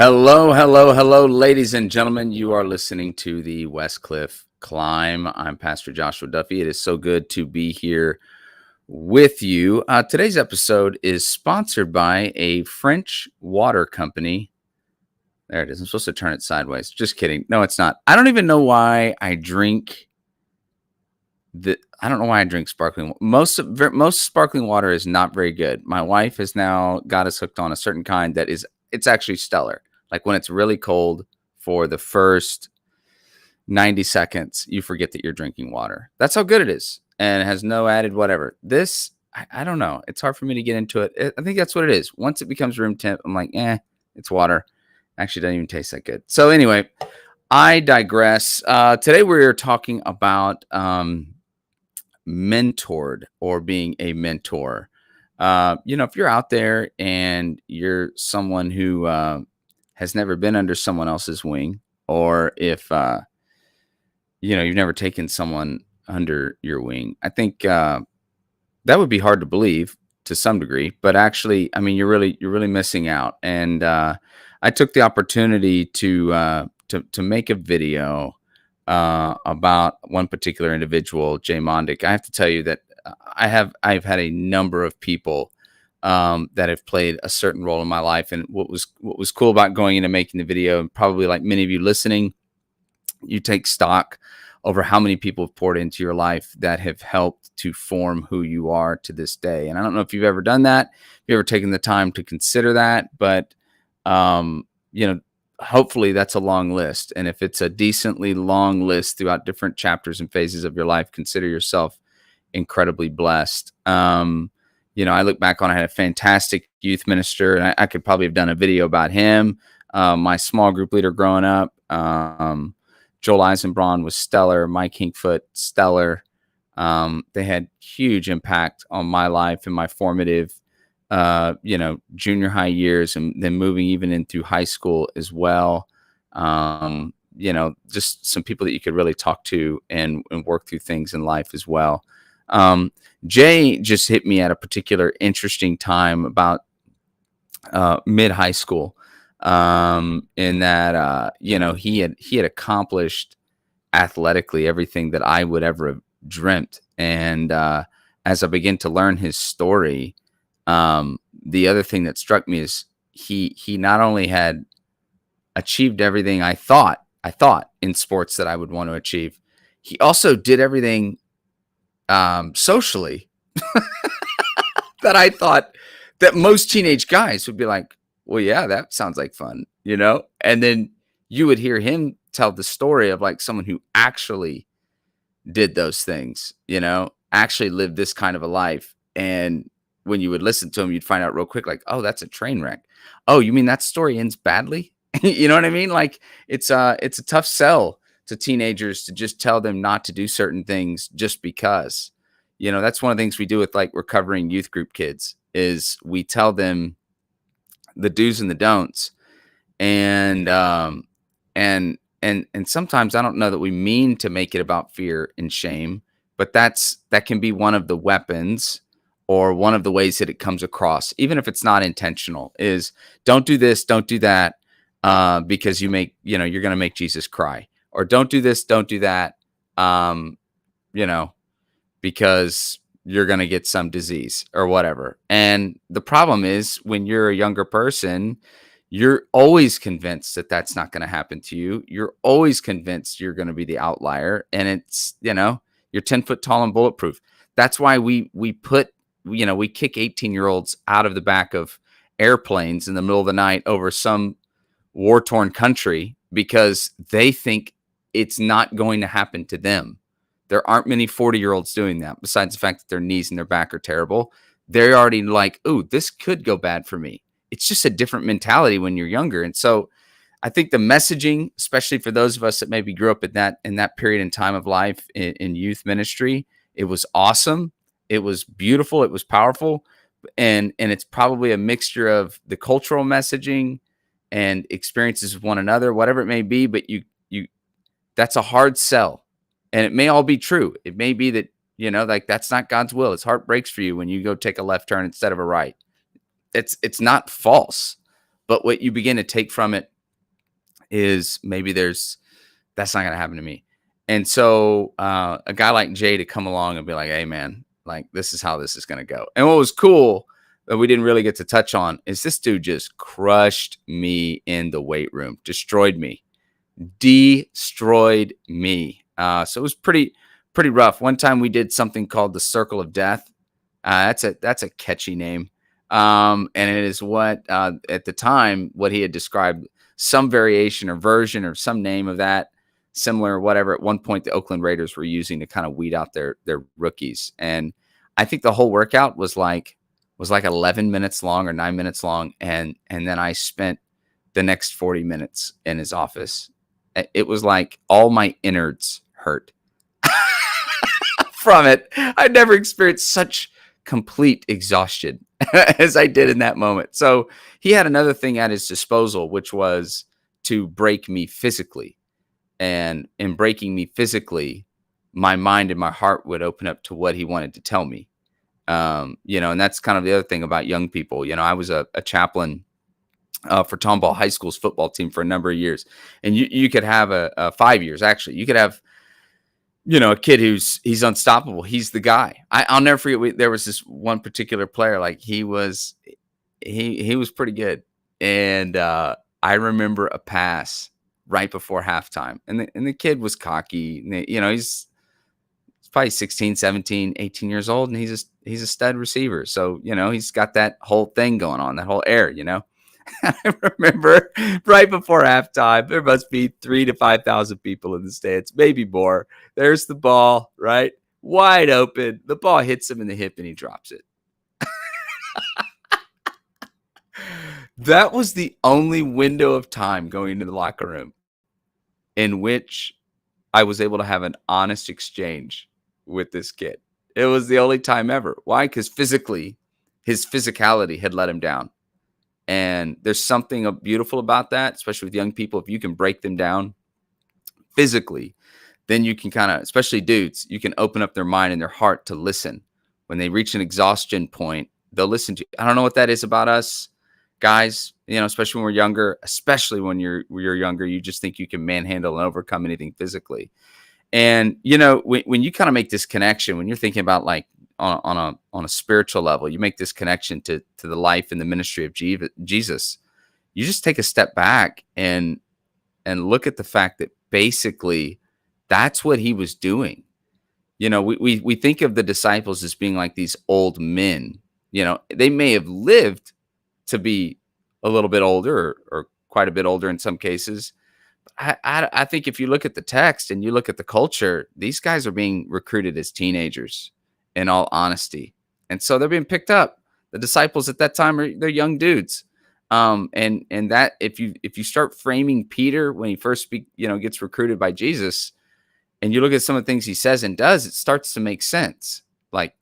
Hello, hello, hello, ladies and gentlemen. You are listening to the Westcliffe Climb. I'm Pastor Joshua Duffy. It is so good to be here with you. Today's episode is sponsored by a French water company. There it is. I'm supposed to turn it sideways. Just kidding. No, it's not. I don't even know why I drink I don't know why I drink sparkling. Most sparkling water is not very good. My wife has now got us hooked on a certain kind that it's actually stellar. Like when it's really cold for the first 90 seconds, you forget that you're drinking water. That's how good it is. And it has no added whatever. This, I don't know. It's hard for me to get into it. I think that's what it is. Once it becomes room temp, I'm like, it's water. Actually, doesn't even taste that good. So anyway, I digress. Today we're talking about mentored or being a mentor. If you're out there and you're someone who has never been under someone else's wing, or if you've never taken someone under your wing, I think that would be hard to believe to some degree. But actually, I mean, you're really missing out. And I took the opportunity to make a video about one particular individual, Jay Mondick. I have to tell you that I've had a number of people that have played a certain role in my life. And what was cool about going into making the video, and probably like many of you listening, you take stock over how many people have poured into your life that have helped to form who you are to this day. And I don't know if you've ever done that, if you've ever taken the time to consider that, but hopefully that's a long list. And if it's a decently long list throughout different chapters and phases of your life, consider yourself incredibly blessed. I look back on, I had a fantastic youth minister, and I could probably have done a video about him. My small group leader growing up, Joel Eisenbraun was stellar. Mike Hinkfoot, stellar. They had huge impact on my life and my formative junior high years, and then moving even into high school as well. Just some people that you could really talk to and work through things in life as well. Jay just hit me at a particular interesting time about mid high school, in that he had accomplished athletically everything that I would ever have dreamt. And as I begin to learn his story, the other thing that struck me is he not only had achieved everything I thought in sports that I would want to achieve, he also did everything socially that I thought that most teenage guys would be like, well, yeah, that sounds like fun, and then you would hear him tell the story of like someone who actually did those things, actually lived this kind of a life. And when you would listen to him, you'd find out real quick, like, oh, that's a train wreck. Oh, you mean that story ends badly? You know what I mean? Like it's a tough sell to teenagers to just tell them not to do certain things just because. That's one of the things we do with like recovering youth group kids is we tell them the do's and the don'ts. And sometimes I don't know that we mean to make it about fear and shame, but that can be one of the weapons or one of the ways that it comes across, even if it's not intentional, is don't do this, don't do that, because you're going to make Jesus cry. Or don't do this, don't do that, because you're going to get some disease or whatever. And the problem is when you're a younger person, you're always convinced that that's not going to happen to you. You're always convinced you're going to be the outlier. And it's, you're 10 foot tall and bulletproof. That's why we kick 18-year-olds out of the back of airplanes in the middle of the night over some war-torn country because they think it's not going to happen to them. There aren't many 40-year-olds doing that, besides the fact that their knees and their back are terrible. They're already like, ooh, this could go bad for me. It's just a different mentality when you're younger. And so I think the messaging, especially for those of us that maybe grew up in that period in time of life in youth ministry, it was awesome. It was beautiful. It was powerful. And it's probably a mixture of the cultural messaging and experiences with one another, whatever it may be. But that's a hard sell. And it may all be true. It may be that, like that's not God's will. His heart breaks for you when you go take a left turn instead of a right. It's not false, But what you begin to take from it is maybe that's not going to happen to me. And so a guy like Jay to come along and be like, hey, man, like this is how this is going to go. And what was cool that we didn't really get to touch on is this dude just crushed me in the weight room, destroyed me. So it was pretty rough. One time we did something called the Circle of Death. That's a catchy name. And it is what at the time what he had described, some variation or version or some name of that, similar whatever. At one point, the Oakland Raiders were using to kind of weed out their rookies. And I think the whole workout was like 11 minutes long or 9 minutes long, and then I spent the next 40 minutes in his office. It was like all my innards hurt from it. I'd never experienced such complete exhaustion as I did in that moment. So he had another thing at his disposal, which was to break me physically. And in breaking me physically, my mind and my heart would open up to what he wanted to tell me. And that's kind of the other thing about young people. I was a chaplain for Tomball High School's football team for a number of years. And you could have a 5 years, actually. You could have a kid he's unstoppable. He's the guy. I'll never forget. There was this one particular player, like he was pretty good. And I remember a pass right before halftime, and the kid was cocky. He's probably 16, 17, 18 years old, and he's a stud receiver. So, he's got that whole thing going on, that whole air, I remember right before halftime, there must be 3,000 to 5,000 people in the stands, maybe more. There's the ball, right? Wide open. The ball hits him in the hip and he drops it. That was the only window of time going into the locker room in which I was able to have an honest exchange with this kid. It was the only time ever. Why? Because physically, his physicality had let him down. And there's something beautiful about that, especially with young people. If you can break them down physically, then you can kind of, especially dudes, you can open up their mind and their heart to listen. When they reach an exhaustion point, they'll listen to you. I don't know what that is about us guys, especially when we're younger, especially when you're younger, you just think you can manhandle and overcome anything physically. And, when you kind of make this connection, when you're thinking about like on a spiritual level, you make this connection to the life and the ministry of Jesus. You just take a step back and look at the fact that basically that's what he was doing. We think of the disciples as being like these old men. They may have lived to be a little bit older or quite a bit older in some cases. I think if you look at the text and you look at the culture, these guys are being recruited as teenagers, in all honesty. And so they're being picked up. The disciples at that time they're young dudes. And that if you start framing Peter when he first gets recruited by Jesus, and you look at some of the things he says and does, it starts to make sense. Like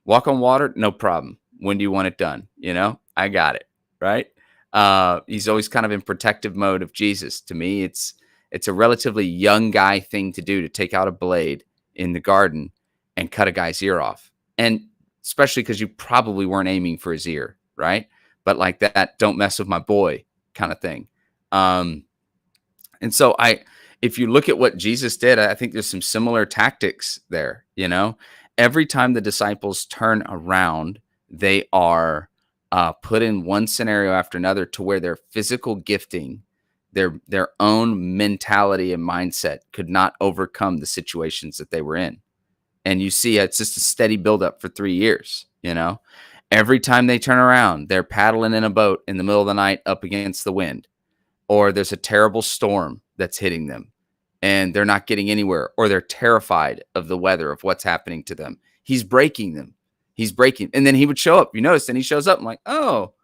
walk on water, no problem. When do you want it done? I got it. Right. He's always kind of in protective mode of Jesus. To me, it's a relatively young guy thing to do, to take out a blade in the garden and cut a guy's ear off. And especially because you probably weren't aiming for his ear, right? But like that, don't mess with my boy kind of thing. And so if you look at what Jesus did, I think there's some similar tactics there. Every time the disciples turn around, they are put in one scenario after another to where their physical gifting, their own mentality and mindset could not overcome the situations that they were in. And you see, it's just a steady buildup for 3 years. Every time they turn around, they're paddling in a boat in the middle of the night up against the wind, or there's a terrible storm that's hitting them and they're not getting anywhere, or they're terrified of the weather, of what's happening to them. He's breaking them. And then he would show up, and he shows up. I'm like, oh,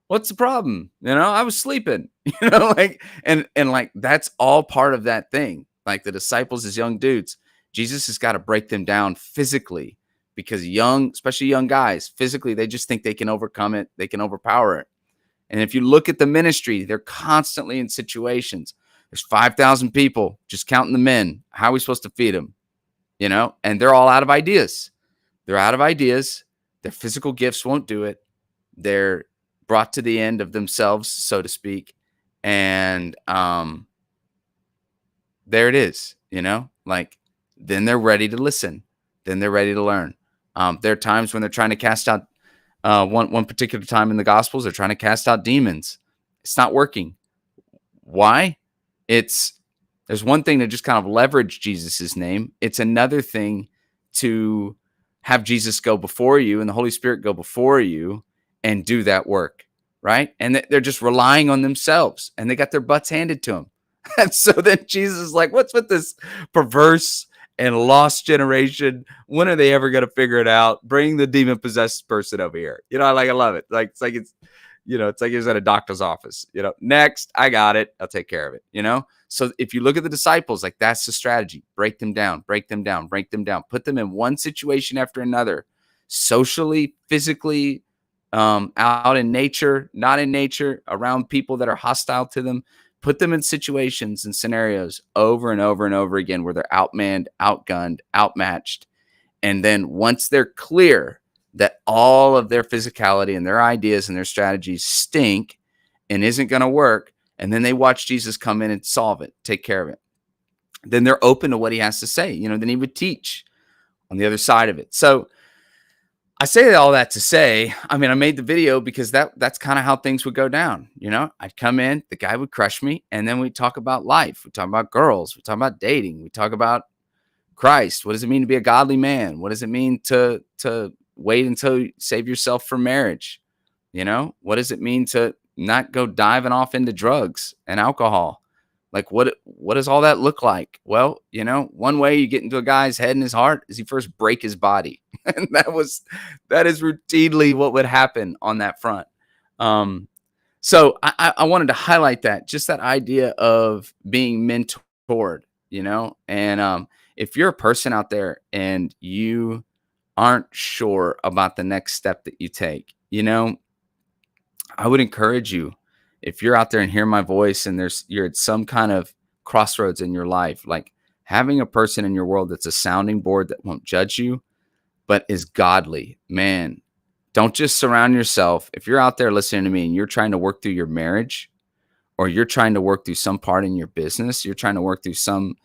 what's the problem? I was sleeping, and that's all part of that thing. Like the disciples as young dudes, Jesus has got to break them down physically, because especially young guys, physically, they just think they can overcome it. They can overpower it. And if you look at the ministry, they're constantly in situations. There's 5,000 people, just counting the men. How are we supposed to feed them? And they're all out of ideas. They're out of ideas. Their physical gifts won't do it. Their brought to the end of themselves, so to speak. And there it is, like then they're ready to listen. Then they're ready to learn. There are times when they're trying to cast out one particular time in the Gospels, they're trying to cast out demons. It's not working. Why? It's There's one thing to just kind of leverage Jesus's name. It's another thing to have Jesus go before you and the Holy Spirit go before you and do that work, right? And they're just relying on themselves and they got their butts handed to them. And so then Jesus is like, what's with this perverse and lost generation? When are they ever going to figure it out? Bring the demon possessed person over here. I love it. It's like he was at a doctor's office. Next, I got it. I'll take care of it. So if you look at the disciples, like that's the strategy. Break them down, break them down, break them down. Put them in one situation after another, socially, physically, out in nature, not in nature, around people that are hostile to them. Put them in situations and scenarios over and over and over again where they're outmanned, outgunned, outmatched. And then once they're clear that all of their physicality and their ideas and their strategies stink and isn't going to work, and then they watch Jesus come in and solve it, take care of it, then they're open to what he has to say. Then he would teach on the other side of it. So I say all that to say, I made the video because that's kind of how things would go down. I'd come in, the guy would crush me, and then we'd talk about life. We talk about girls. We talk about dating. We talk about Christ. What does it mean to be a godly man? What does it mean to wait until you save yourself for marriage? What does it mean to not go diving off into drugs and alcohol? Like what does all that look like? Well, one way you get into a guy's head and his heart is you first break his body. And that is routinely what would happen on that front. So I wanted to highlight that, just that idea of being mentored, and if you're a person out there and you aren't sure about the next step that you take, I would encourage you, if you're out there and hear my voice and you're at some kind of crossroads in your life, like having a person in your world that's a sounding board that won't judge you, but is godly, man, don't just surround yourself. If you're out there listening to me and you're trying to work through your marriage, or you're trying to work through some part in your business, you're trying to work through some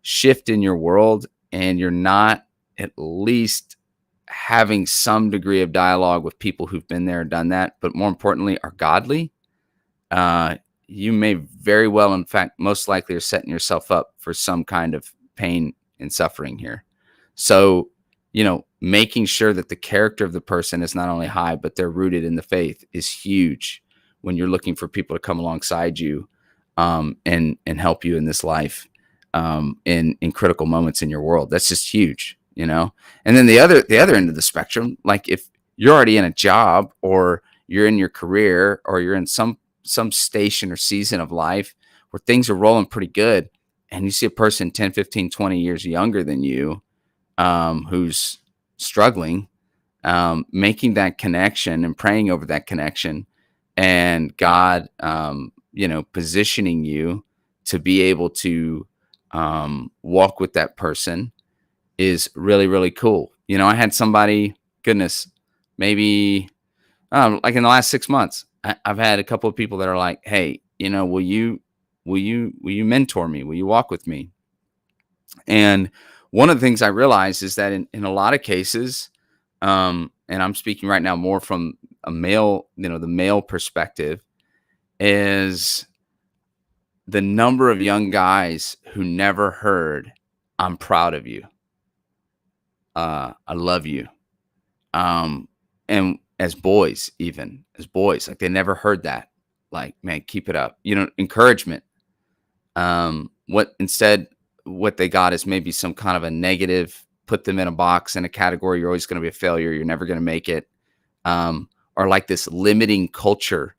shift in your world, and you're not at least having some degree of dialogue with people who've been there and done that, but more importantly, are godly, you may very well, in fact, most likely are setting yourself up for some kind of pain and suffering here. So, making sure that the character of the person is not only high, but they're rooted in the faith is huge when you're looking for people to come alongside you, and help you in this life, in critical moments in your world. That's just huge, And then the other end of the spectrum, like if you're already in a job, or you're in your career, or you're in some station or season of life where things are rolling pretty good, and you see a person 10, 15, 20 years younger than you, who's struggling, making that connection and praying over that connection, and God, positioning you to be able to walk with that person is really, really cool. I had somebody, goodness, maybe like in the last 6 months, I've had a couple of people that are like, hey, will you mentor me? Will you walk with me? And one of the things I realized is that in a lot of cases, and I'm speaking right now more from a male, the male perspective, is the number of young guys who never heard, I'm proud of you. I love you. And as boys, like they never heard that. Like, man, keep it up. Encouragement. What they got is maybe some kind of a negative, put them in a box, in a category. You're always going to be a failure. You're never going to make it. Or like this limiting culture,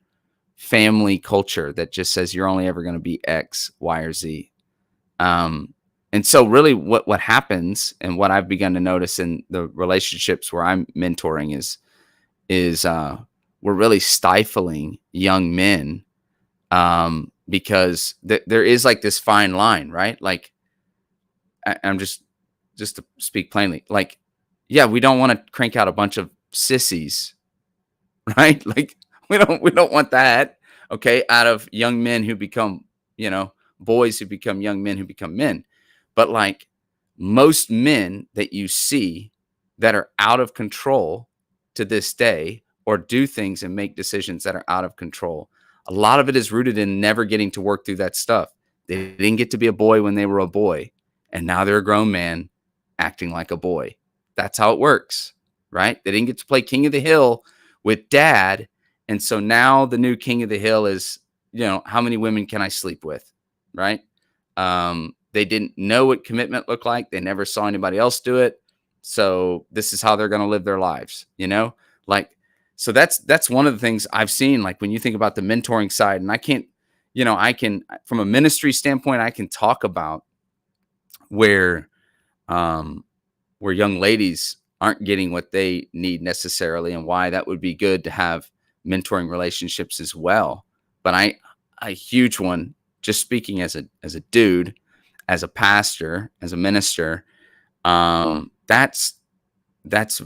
family culture that just says you're only ever going to be X, Y, or Z. And so really what happens, and what I've begun to notice in the relationships where I'm mentoring is we're really stifling young men, because there is like this fine line, right? Like I'm just to speak plainly, like, yeah, we don't want to crank out a bunch of sissies, right? Like We don't want that. Okay, out of young men who become, boys who become young men who become men. But like most men that you see that are out of control to this day, or do things and make decisions that are out of control, a lot of it is rooted in never getting to work through that stuff. They didn't get to be a boy when they were a boy, and now they're a grown man acting like a boy. That's how it works, right? They didn't get to play King of the Hill with dad. And so now the new King of the Hill is, how many women can I sleep with, right? They didn't know what commitment looked like. They never saw anybody else do it. So this is how they're going to live their lives, like, so that's one of the things I've seen. Like when you think about the mentoring side, and I can't, I can, from a ministry standpoint, I can talk about where, um, where young ladies aren't getting what they need necessarily, and why that would be good to have mentoring relationships as well. But a huge one, just speaking as a dude, as a pastor, as a minister, that's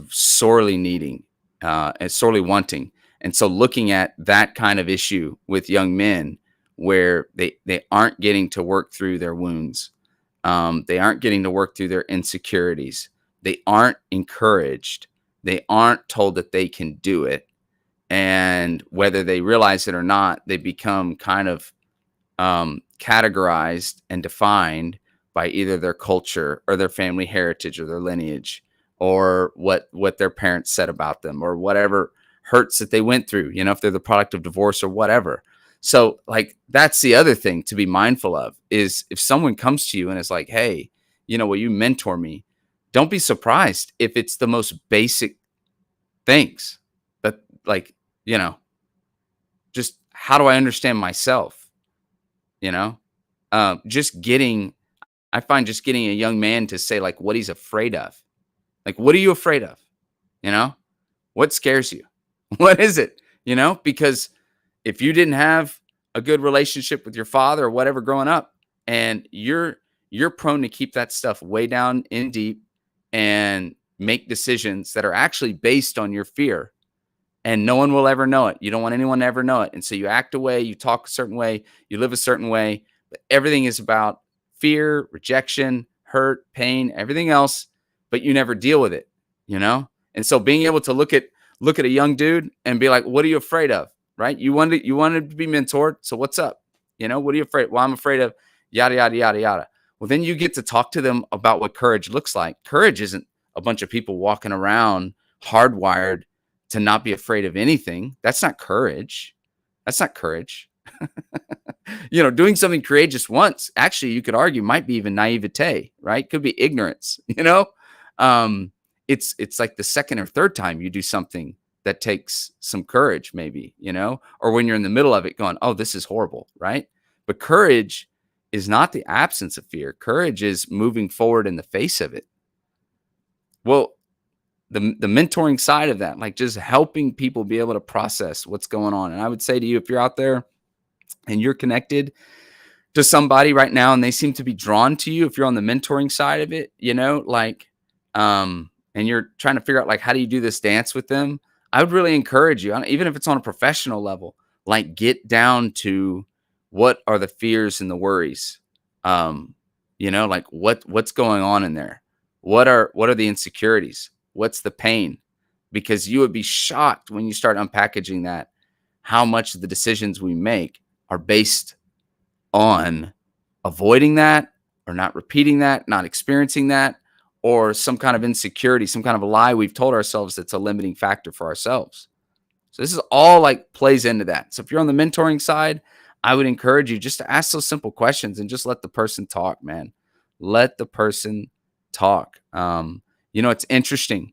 sorely needing, and sorely wanting. And so looking at that kind of issue with young men, where they aren't getting to work through their wounds, they aren't getting to work through their insecurities, they aren't encouraged, they aren't told that they can do it, and whether they realize it or not, they become kind of, categorized and defined by either their culture or their family heritage or their lineage, or what their parents said about them, or whatever hurts that they went through, if they're the product of divorce or whatever. So like that's the other thing to be mindful of, is if someone comes to you and is like, hey, will you mentor me? Don't be surprised if it's the most basic things that, like, just how do I understand myself? You know, just getting, I find just getting a young man to say like what he's afraid of. Like, what are you afraid of? You know, what scares you? What is it? Because if you didn't have a good relationship with your father or whatever growing up, and you're prone to keep that stuff way down in deep and make decisions that are actually based on your fear, and no one will ever know it. You don't want anyone to ever know it. And so you act a way, you talk a certain way, you live a certain way, but everything is about fear, rejection, hurt, pain, everything else, but you never deal with it, you know? And so being able to look at a young dude and be like, what are you afraid of? Right? You wanted to be mentored. So what's up? What are you afraid? Well, I'm afraid of yada, yada, yada, yada. Well, then you get to talk to them about what courage looks like. Courage isn't a bunch of people walking around hardwired to not be afraid of anything. That's not courage. That's not courage. Doing something courageous once, actually, you could argue might be even naivete, right? Could be ignorance, it's like the second or third time you do something that takes some courage, maybe, or when you're in the middle of it going, oh, this is horrible, right? But courage is not the absence of fear. Courage is moving forward in the face of it. Well, the mentoring side of that, like just helping people be able to process what's going on. And I would say to you, if you're out there and you're connected to somebody right now and they seem to be drawn to you, if you're on the mentoring side of it, and you're trying to figure out like, how do you do this dance with them? I would really encourage you, even if it's on a professional level, like get down to what are the fears and the worries, like what's going on in there? What are the insecurities? What's the pain? Because you would be shocked when you start unpackaging that, how much of the decisions we make are based on avoiding that, or not repeating that, not experiencing that, or some kind of insecurity, some kind of a lie we've told ourselves that's a limiting factor for ourselves. So this is all like plays into that. So if you're on the mentoring side, I would encourage you just to ask those simple questions and just let the person talk, man. Let the person talk. It's interesting.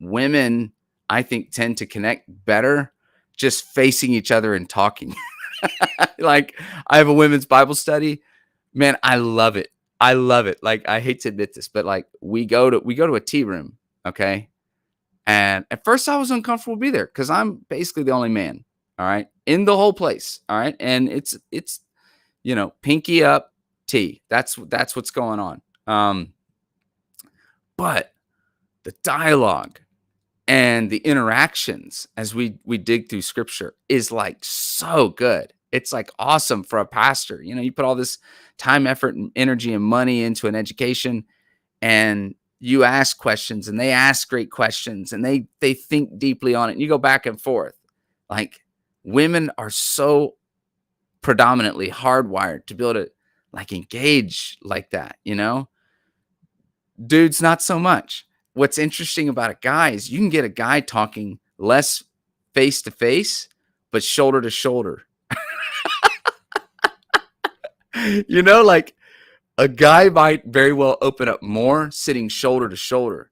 Women, I think, tend to connect better just facing each other and talking. Like, I have a women's Bible study. Man, I love it. I love it. Like, I hate to admit this, but like we go to a tea room, okay? And at first I was uncomfortable to be there because I'm basically the only man, all right, in the whole place, all right? And it's pinky up tea. That's what's going on. But the dialogue And the interactions as we dig through scripture is like so good. It's like awesome for a pastor. You know, you put all this time, effort, and energy and money into an education, and you ask questions and they ask great questions and they think deeply on it and you go back and forth. Like, women are so predominantly hardwired to be able to like engage like that, you know? Dudes, not so much. What's interesting about a guy is you can get a guy talking less face to face, but shoulder to shoulder. You know, like a guy might very well open up more sitting shoulder to shoulder.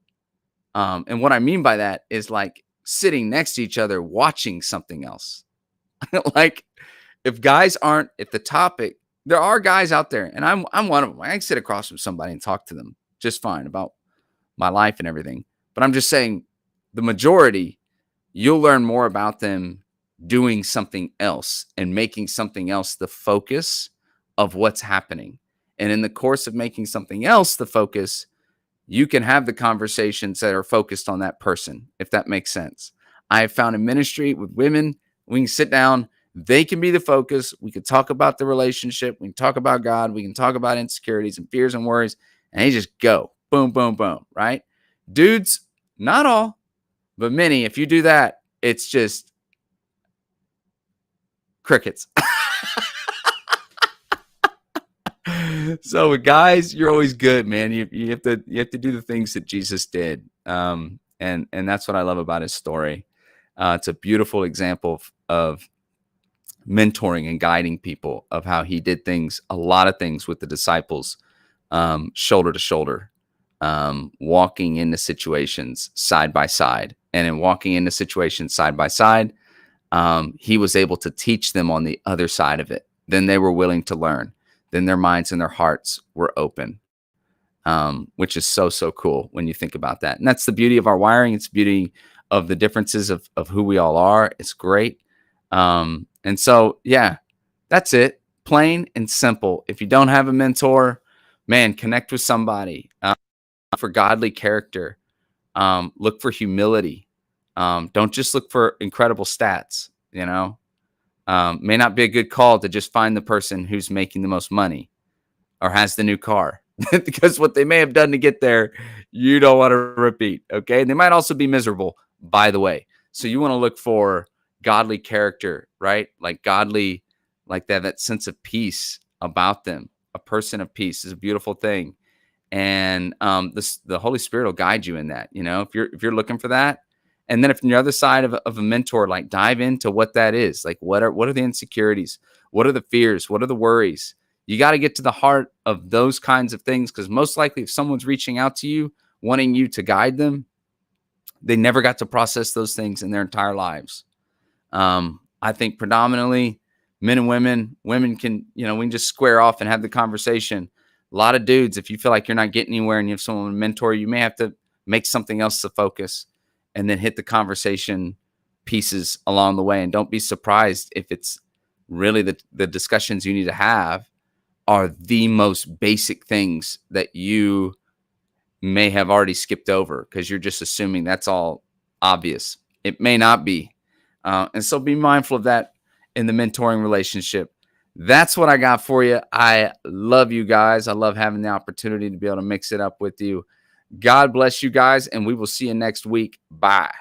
And what I mean by that is like sitting next to each other, watching something else. Like, if the topic, there are guys out there, and I'm one of them. I can sit across from somebody and talk to them just fine about my life and everything. But I'm just saying, the majority, you'll learn more about them doing something else and making something else the focus of what's happening. And in the course of making something else the focus, you can have the conversations that are focused on that person, if that makes sense. I have found in ministry with women, we can sit down, they can be the focus. We can talk about the relationship. We can talk about God. We can talk about insecurities and fears and worries. And they just go boom, boom, boom, right? Dudes, not all, but many. If you do that, it's just crickets. So with guys, you're always good, man. You have to do the things that Jesus did. And that's what I love about his story. It's a beautiful example of mentoring and guiding people, of how he did things, a lot of things with the disciples, shoulder to shoulder, walking into situations side by side. And in walking into situations side by side, he was able to teach them on the other side of it. Then they were willing to learn. Then their minds and their hearts were open, which is so, so cool when you think about that. And that's the beauty of our wiring. It's the beauty of the differences of who we all are. It's great. And so, yeah, that's it. Plain and simple. If you don't have a mentor, man, connect with somebody. For godly character. Look for humility. Don't just look for incredible stats, you know. May not be a good call to just find the person who's making the most money or has the new car, because what they may have done to get there, you don't want to repeat. Okay. And they might also be miserable, by the way. So you want to look for godly character, right? Like godly, like that sense of peace about them. A person of peace is a beautiful thing. And the Holy Spirit will guide you in that, you know, if you're looking for that. And then if on the other side of a mentor, like dive into what that is. Like, what are the insecurities? What are the fears? What are the worries? You got to get to the heart of those kinds of things, because most likely if someone's reaching out to you, wanting you to guide them, they never got to process those things in their entire lives. I think predominantly men and women can, you know, we can just square off and have the conversation. A lot of dudes, if you feel like you're not getting anywhere and you have someone to mentor, you may have to make something else the focus and then hit the conversation pieces along the way. And don't be surprised if it's really the discussions you need to have are the most basic things that you may have already skipped over because you're just assuming that's all obvious. It may not be. And so be mindful of that in the mentoring relationship. That's what I got for you. I love you guys. I love having the opportunity to be able to mix it up with you. God bless you guys, and we will see you next week. Bye.